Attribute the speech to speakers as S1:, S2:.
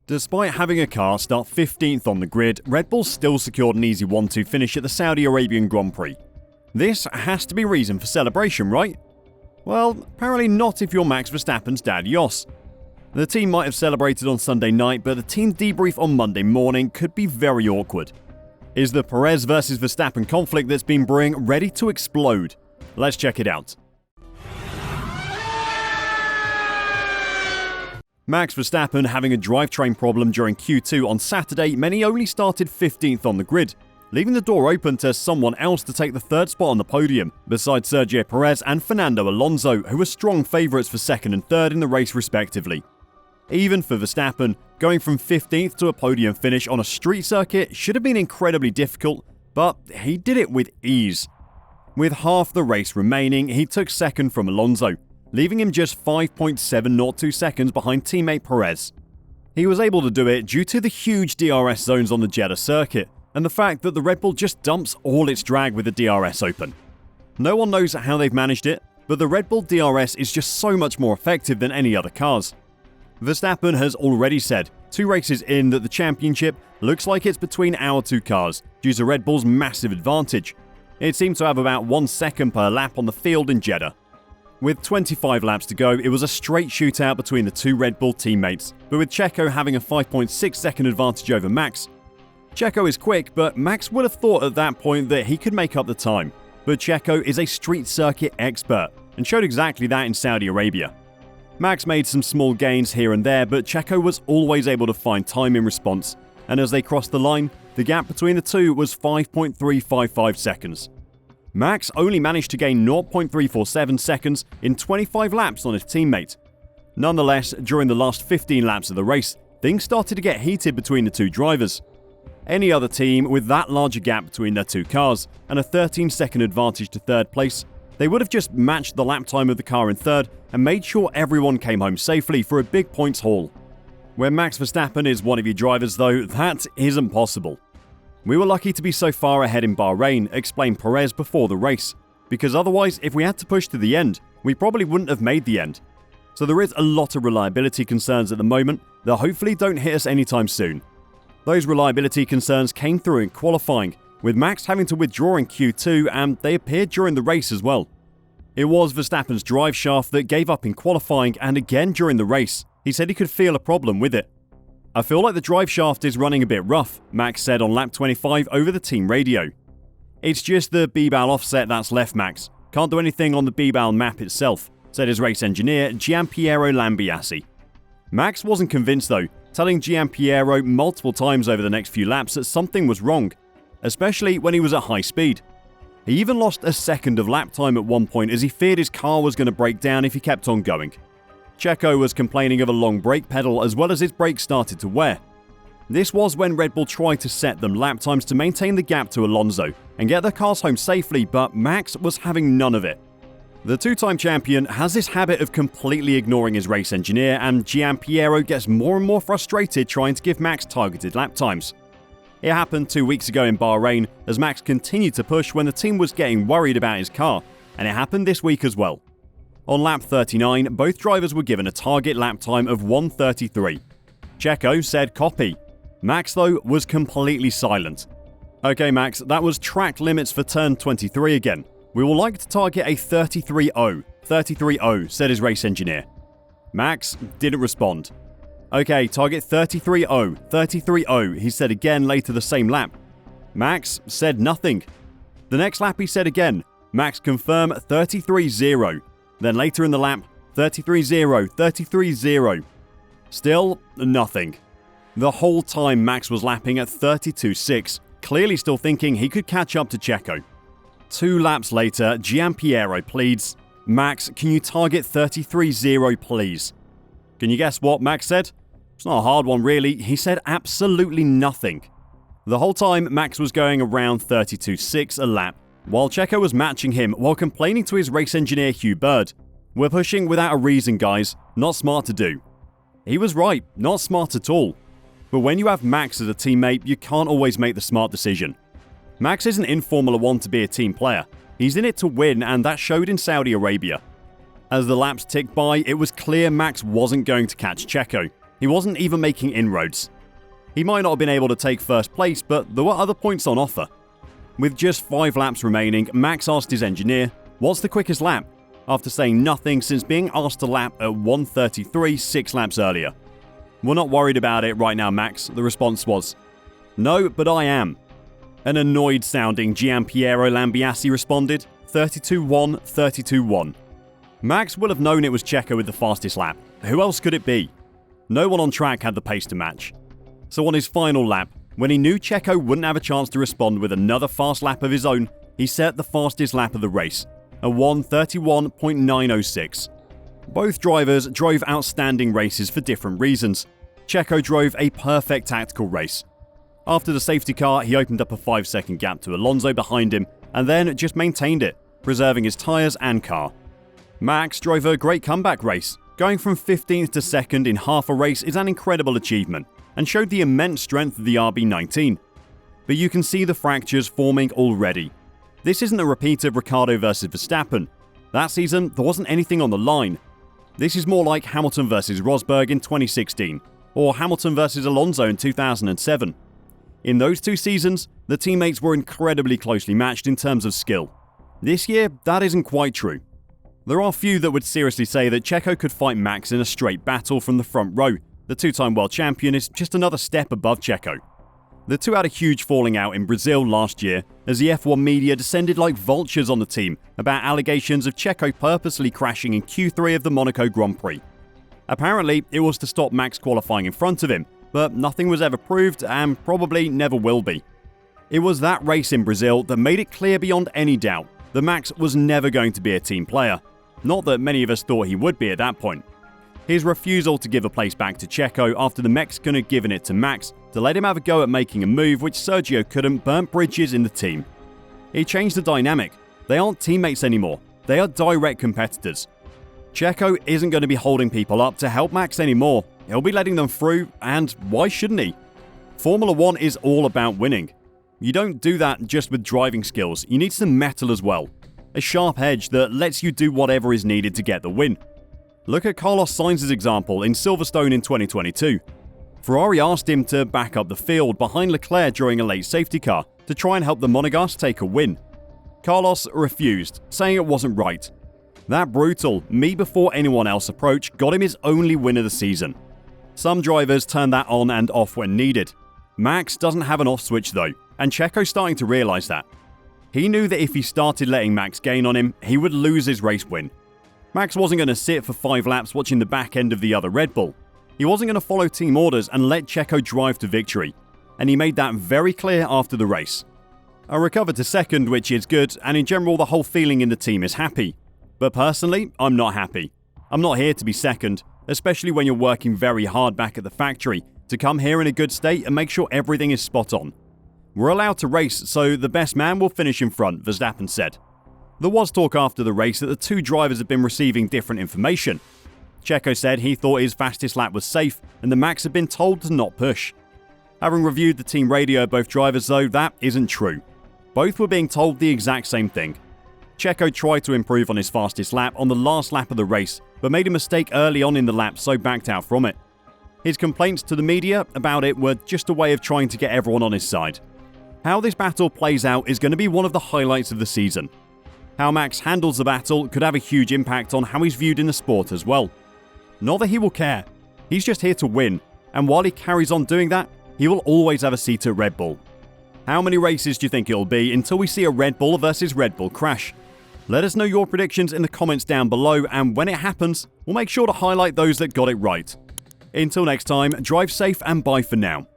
S1: Despite having a car start 15th on the grid, Red Bull still secured an easy 1-2 finish at the Saudi Arabian Grand Prix. This has to be reason for celebration, right? Well, apparently not if you're Max Verstappen's dad, Jos. The team might have celebrated on Sunday night, but the team debrief on Monday morning could be very awkward. Is the Perez versus Verstappen conflict that's been brewing ready to explode? Let's check it out. Max Verstappen having a drivetrain problem during Q2 on Saturday meant he only started 15th on the grid, leaving the door open to someone else to take the third spot on the podium, besides Sergio Perez and Fernando Alonso, who were strong favourites for second and third in the race respectively. Even for Verstappen, going from 15th to a podium finish on a street circuit should have been incredibly difficult, but he did it with ease. With half the race remaining, he took second from Alonso, leaving him just 5.702 seconds behind teammate Perez. He was able to do it due to the huge DRS zones on the Jeddah circuit, and the fact that the Red Bull just dumps all its drag with the DRS open. No one knows how they've managed it, but the Red Bull DRS is just so much more effective than any other cars. Verstappen has already said, 2 races in, that the championship looks like it's between our 2 cars due to Red Bull's massive advantage. It seemed to have about 1 second per lap on the field in Jeddah. With 25 laps to go, it was a straight shootout between the 2 Red Bull teammates, but with Checo having a 5.6 second advantage over Max. Checo is quick, but Max would have thought at that point that he could make up the time. But Checo is a street circuit expert, and showed exactly that in Saudi Arabia. Max made some small gains here and there, but Checo was always able to find time in response, and as they crossed the line, the gap between the two was 5.355 seconds. Max only managed to gain 0.347 seconds in 25 laps on his teammate. Nonetheless, during the last 15 laps of the race, things started to get heated between the 2 drivers. Any other team with that larger gap between their 2 cars and a 13-second advantage to third place, they would have just matched the lap time of the car in third and made sure everyone came home safely for a big points haul. When Max Verstappen is one of your drivers though, that isn't possible. We were lucky to be so far ahead in Bahrain, explained Perez before the race, because otherwise if we had to push to the end, we probably wouldn't have made the end. So there is a lot of reliability concerns at the moment that hopefully don't hit us anytime soon. Those reliability concerns came through in qualifying, with Max having to withdraw in Q2 and they appeared during the race as well. It was Verstappen's drive shaft that gave up in qualifying and again during the race. He said he could feel a problem with it. I feel like the drive shaft is running a bit rough, Max said on lap 25 over the team radio. It's just the B-Bal offset that's left, Max. Can't do anything on the B-Bal map itself, said his race engineer Gianpiero Lambiasi. Max wasn't convinced though, telling Gianpiero multiple times over the next few laps that something was wrong, especially when he was at high speed. He even lost a second of lap time at one point as he feared his car was going to break down if he kept on going. Checo was complaining of a long brake pedal as well as his brakes started to wear. This was when Red Bull tried to set them lap times to maintain the gap to Alonso and get their cars home safely, but Max was having none of it. The 2-time champion has this habit of completely ignoring his race engineer, and Gianpiero gets more and more frustrated trying to give Max targeted lap times. It happened 2 weeks ago in Bahrain as Max continued to push when the team was getting worried about his car, and it happened this week as well. On lap 39, both drivers were given a target lap time of 1:33. Checo said copy. Max, though, was completely silent. Okay, Max, that was track limits for turn 23 again. We will like to target a 33.0. 33.0, said his race engineer. Max didn't respond. Okay, target 33.0. 33.0, he said again later the same lap. Max said nothing. The next lap he said again. Max confirmed 33.0. Then later in the lap, 33.0, 33.0. Still nothing. The whole time Max was lapping at 32.6, clearly still thinking he could catch up to Checo. 2 laps later, Gianpiero pleads, Max, can you target 33.0 please? Can you guess what Max said? It's not a hard one really, he said absolutely nothing. The whole time Max was going around 32.6 a lap, while Checo was matching him while complaining to his race engineer Hugh Bird. We're pushing without a reason, guys, not smart to do. He was right, not smart at all. But when you have Max as a teammate, you can't always make the smart decision. Max isn't in Formula 1 to be a team player. He's in it to win, and that showed in Saudi Arabia. As the laps ticked by, it was clear Max wasn't going to catch Checo. He He wasn't even making inroads. He might not have been able to take first place, but there were other points on offer. With just 5 laps remaining, Max asked his engineer, "What's the quickest lap?" after saying nothing since being asked to lap at 1:33 6 laps earlier. "We're not worried about it right now, Max," the response was. "No, but I am." An annoyed-sounding Gianpiero Lambiase responded, 32-1, 32-1. Max will have known it was Checo with the fastest lap. Who else could it be? No one on track had the pace to match. So on his final lap, when he knew Checo wouldn't have a chance to respond with another fast lap of his own, he set the fastest lap of the race, a 1:31.906. Both drivers drove outstanding races for different reasons. Checo drove a perfect tactical race. After the safety car, he opened up a 5-second gap to Alonso behind him and then just maintained it, preserving his tyres and car. Max drove a great comeback race. Going from 15th to 2nd in half a race is an incredible achievement and showed the immense strength of the RB19. But you can see the fractures forming already. This isn't a repeat of Ricciardo versus Verstappen. That season, there wasn't anything on the line. This is more like Hamilton versus Rosberg in 2016, or Hamilton versus Alonso in 2007. In those 2 seasons, the teammates were incredibly closely matched in terms of skill. This year, that isn't quite true. There are few that would seriously say that Checo could fight Max in a straight battle from the front row. The 2-time world champion is just another step above Checo. The two had a huge falling out in Brazil last year as the F1 media descended like vultures on the team about allegations of Checo purposely crashing in Q3 of the Monaco Grand Prix. Apparently, it was to stop Max qualifying in front of him, but nothing was ever proved and probably never will be. It was that race in Brazil that made it clear beyond any doubt that Max was never going to be a team player. Not that many of us thought he would be at that point. His refusal to give a place back to Checo after the Mexican had given it to Max to let him have a go at making a move which Sergio couldn't burnt bridges in the team. It changed the dynamic. They aren't teammates anymore. They are direct competitors. Checo isn't going to be holding people up to help Max anymore. He'll be letting them through, and why shouldn't he? Formula 1 is all about winning. You don't do that just with driving skills. You need some metal as well. A sharp edge that lets you do whatever is needed to get the win. Look at Carlos Sainz's example in Silverstone in 2022. Ferrari asked him to back up the field behind Leclerc during a late safety car to try and help the Monegasque take a win. Carlos refused, saying it wasn't right. That brutal, me before anyone else approach got him his only win of the season. Some drivers turn that on and off when needed. Max doesn't have an off switch though, and Checo's starting to realise that. He knew that if he started letting Max gain on him, he would lose his race win. Max wasn't going to sit for 5 laps watching the back end of the other Red Bull. He wasn't going to follow team orders and let Checo drive to victory, and he made that very clear after the race. I recovered to 2nd, which is good, and in general the whole feeling in the team is happy. But personally, I'm not happy. I'm not here to be 2nd, especially when you're working very hard back at the factory to come here in a good state and make sure everything is spot on. We're allowed to race, so the best man will finish in front, Verstappen said. There was talk after the race that the two drivers had been receiving different information. Checo said he thought his fastest lap was safe and that Max had been told to not push. Having reviewed the team radio of both drivers though, that isn't true. Both were being told the exact same thing. Checo tried to improve on his fastest lap on the last lap of the race, but made a mistake early on in the lap so backed out from it. His complaints to the media about it were just a way of trying to get everyone on his side. How this battle plays out is going to be one of the highlights of the season. How Max handles the battle could have a huge impact on how he's viewed in the sport as well. Not that he will care. He's just here to win, and while he carries on doing that, he will always have a seat at Red Bull. How many races do you think it'll be until we see a Red Bull versus Red Bull crash? Let us know your predictions in the comments down below, and when it happens, we'll make sure to highlight those that got it right. Until next time, drive safe and bye for now.